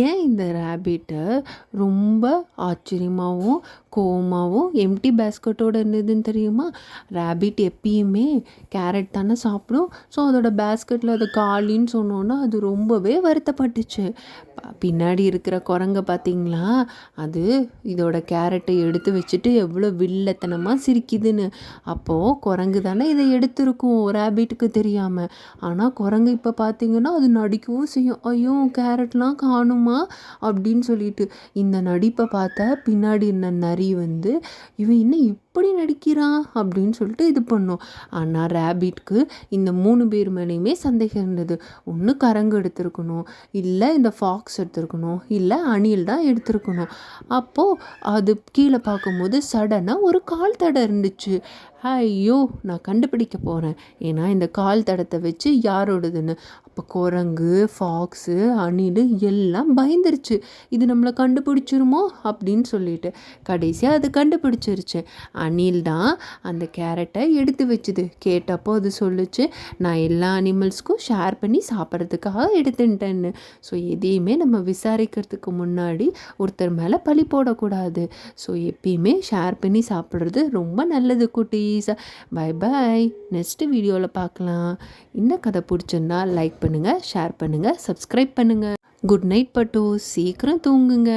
ஏன் இந்த ரேபிட்டு ரொம்ப ஆச்சரியமாகவும் கோவமாகவும் எம்டி பேஸ்கெட்டோட இருந்ததுன்னு தெரியுமா? ரேபிட் எப்பயுமே கேரட் தானே சாப்பிடும். ஸோ அதோட பேஸ்கெட்டில் அது காலின்னு சொன்னோன்னா அது ரொம்பவே வருத்தப்பட்டுச்சு. பின்னாடி இருக்கிற குரங்க பார்த்தீங்களா, அது இதோட கேரட்டை எடுத்து வச்சுட்டு எவ்வளோ வில்லத்தனமாக சிரிக்குதுன்னு. அப்போது குரங்கு தானே இதை எடுத்திருக்கும் ரேபிட்டுக்கு தெரியாமல். ஆனால் குரங்கு இப்போ பார்த்தீங்கன்னா அது நடிக்கவும் செய்யும், ஐயோ கேரட்லாம் காணுமா அப்படின்னு சொல்லிட்டு. இந்த நடிப்பை பார்த்த பின்னாடி இருந்த நரி வந்து இவன் என்ன இப்படி நடிக்கிறான் அப்படின்னு சொல்லிட்டு இது பண்ணும். ஆனால் ரேபிட்க்கு இந்த 3 பேர் மேலேயுமே சந்தேகம் இருந்தது. ஒன்று கரங்கு எடுத்திருக்கணும், இல்லை இந்த ஃபாக்ஸ் எடுத்திருக்கணும், இல்லை அணில் தான் எடுத்திருக்கணும். அப்போது அது கீழே பார்க்கும்போது சடனாக ஒரு கால் தடம் இருந்துச்சு. ஐயோ நான் கண்டுபிடிக்க போகிறேன், ஏன்னா இந்த கால் தடத்தை வச்சு யாரோடதுன்னு. அப்போ குரங்கு, ஃபாக்ஸு, அணில் எல்லாம் பயந்துருச்சு, இது நம்மளை கண்டுபிடிச்சிருமோ அப்படின்னு சொல்லிட்டு. கடைசியாக அது கண்டுபிடிச்சிருச்சு. அணில் தான் அந்த கேரட்டை எடுத்து வச்சுது. கேட்டப்போ அது சொல்லுச்சு, நான் எல்லா அனிமல்ஸ்க்கும் ஷேர் பண்ணி சாப்பிட்றதுக்காக எடுத்துட்டேன்னு. ஸோ எதையுமே நம்ம விசாரிக்கிறதுக்கு முன்னாடி ஒருத்தர் மேலே பழி போடக்கூடாது. ஸோ எப்பயுமே ஷேர் பண்ணி சாப்பிட்றது ரொம்ப நல்லது குட்டீஸ். பை பாய், நெக்ஸ்ட் வீடியோவில் பார்க்கலாம். இந்த கதை பிடிச்சிருந்தா லைக் பண்ணுங்கள், ஷேர் பண்ணுங்கள், சப்ஸ்கிரைப் பண்ணுங்கள். குட் நைட் பட்டு, சீக்கிரம் தூங்குங்க.